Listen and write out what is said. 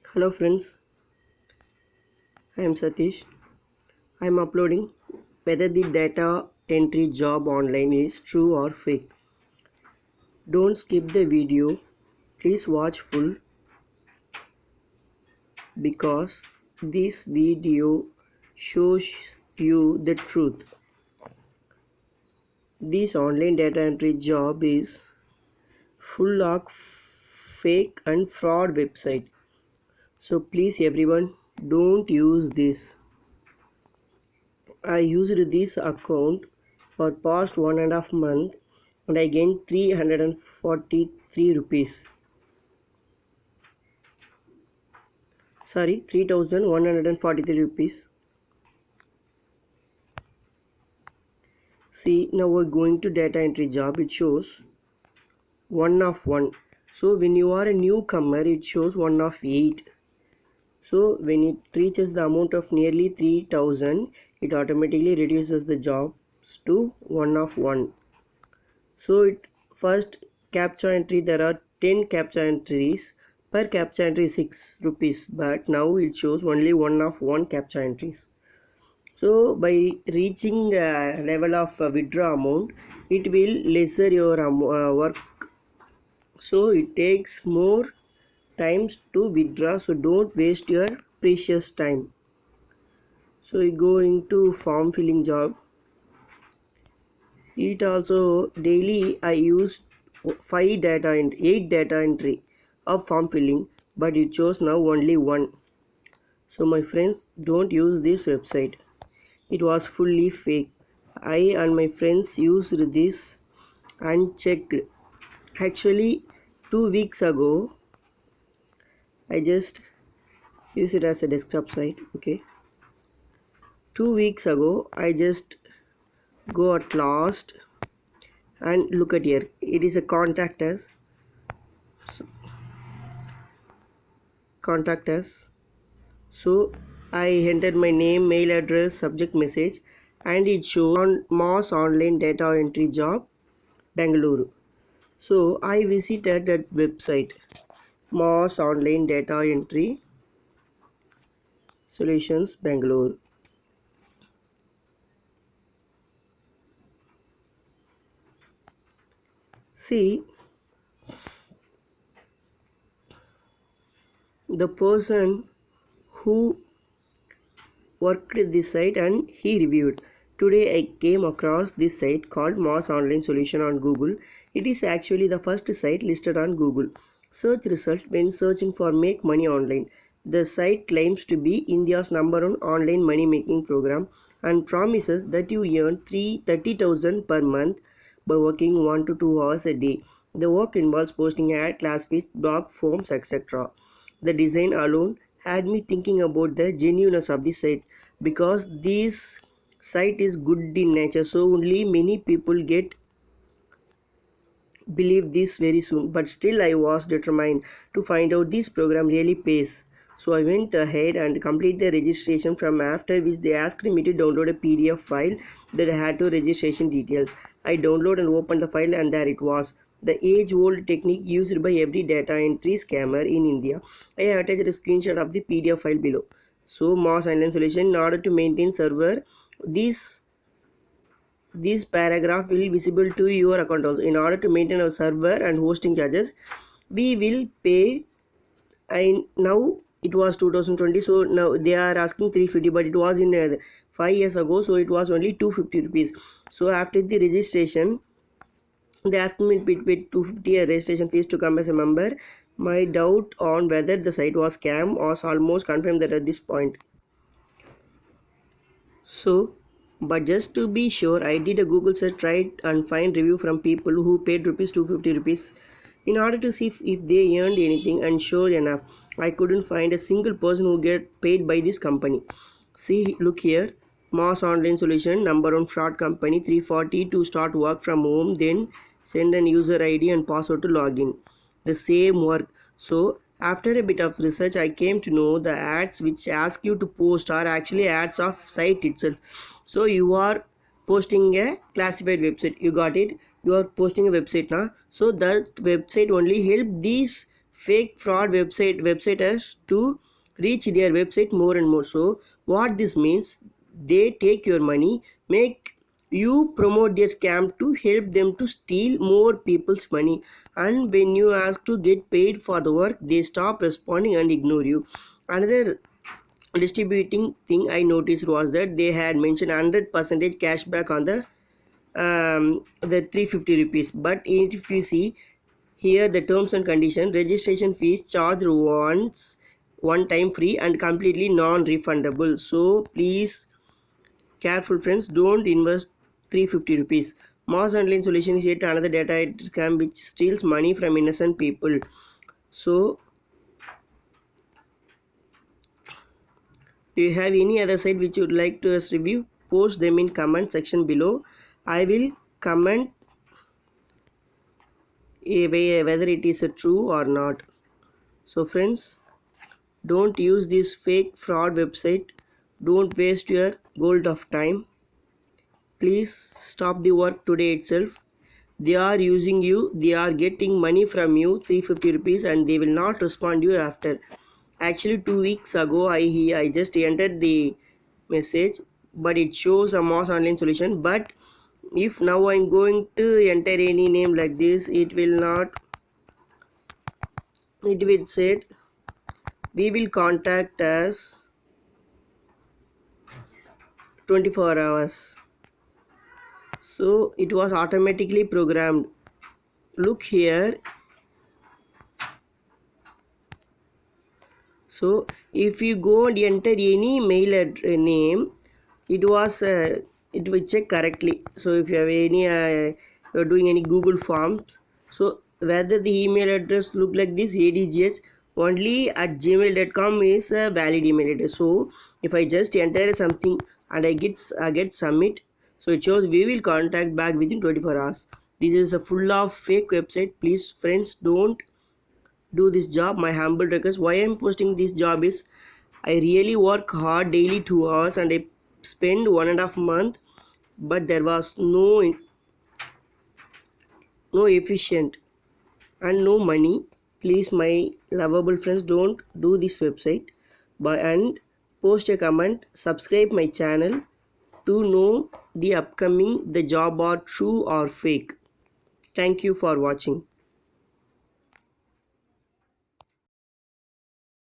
Hello friends, I am Satish. I am uploading whether the data entry job online is true or fake. Don't skip the video, please watch full because this video shows you the truth. This online data entry job is full of fake and fraud website. So please everyone don't use this. I used this account for past 1.5 months and I gained 343 rupees. Sorry, 3143 rupees. See, now we're going to data entry job. It shows 1 of 1. So when you are a newcomer, it shows 1 of 8. So when it reaches the amount of nearly 3000, it automatically reduces the jobs to 1 of 1. So it first captcha entry, there are 10 captcha entries. Per captcha entry is 6 rupees, but now it shows only 1 of 1 captcha entries. So by reaching a level of withdraw amount, it will lesser your work. So it takes more times to withdraw, so don't waste your precious time. So you go into form filling job. It also daily I use 8 data entry of form filling, but it shows now only 1. So my friends, don't use this website. It was fully fake. I and my friends used this and checked. Actually 2 weeks ago I just use it as a desktop site. Okay, 2 weeks ago I just go at last and look at here. It is a contact us. So I entered my name, mail address, subject message, and it shows on Moss online data entry job Bangalore. So I visited that website, Moss online data entry solutions Bangalore. See, the person who worked this site and he reviewed. Today I came across this site called Moss Online Solution on Google. It is actually the first site listed on Google search result when searching for make money online. The site claims to be India's #1 online money making program and promises that you earn 30,000 per month by working 1 to 2 hours a day. The work involves posting ad, class fees, blog forms, etc. The design alone had me thinking about the genuineness of the site, because this site is good in nature, so only many people get believe this very soon. But still I was determined to find out this program really pays. So I went ahead and completed the registration, from after which they asked me to download a PDF file that had to registration details. I downloaded and opened the file, and there it was, the age-old technique used by every data entry scammer in India. I have attached a screenshot of the PDF file below. So Moss Online Solution, in order to maintain server, this paragraph will visible to your account also. In order to maintain our server and hosting charges, we will pay. And now it was 2020, so now they are asking 350, but it was in 5 years ago, so it was only 250 rupees. So after the registration, they asked me to pay 250 a registration fees to come as a member. My doubt on whether the site was scam was almost confirmed that at this point. So, but just to be sure, I did a Google search, tried and find review from people who paid 250 rupees in order to see if they earned anything, and sure enough, I couldn't find a single person who get paid by this company. See, look here, Moss Online Solution, #1 fraud company, 340 to start work from home, then send an user ID and password to login. The same work. So after a bit of research, I came to know the ads which ask you to post are actually ads of site itself. So you are posting a classified website, you got it, you are posting a website now, so that website only help these fake fraud websiters to reach their website more and more. So what this means, they take your money, make you promote their scam to help them to steal more people's money, and when you ask to get paid for the work, they stop responding and ignore you. Another distributing thing I noticed was that they had mentioned 100% cashback on the 350 rupees, but if you see here the terms and conditions, registration fees charged once, one time free and completely non-refundable. So please careful friends, don't invest 350 rupees. Moss Online Solution is yet another data scam which steals money from innocent people. So do you have any other site which you would like to us review? Post them in comment section below. I will comment whether it is true or not. So friends, don't use this fake fraud website. Don't waste your gold of time. Please stop the work today itself. They are using you, they are getting money from you, 350 rupees, and they will not respond you after. Actually 2 weeks ago I just entered the message, but it shows a Moss Online Solution. But if now I'm going to enter any name like this, it will say we will contact us 24 hours. So it was automatically programmed. Look here. So if you go and enter any mail name, it will check correctly. So if you have any you're doing any Google Forms, so whether the email address look like this ADGH only at gmail.com is a valid email address. So if I just enter something and I get submit, so it shows we will contact back within 24 hours. This is a full of fake website. Please friends, don't do this job. My humble request. Why I'm posting this job is I really work hard daily 2 hours and I spend 1.5 month, but there was no efficient and no money. Please my lovable friends, don't do this website. And post a comment, subscribe my channel to know the upcoming the job are true or fake. Thank you for watching.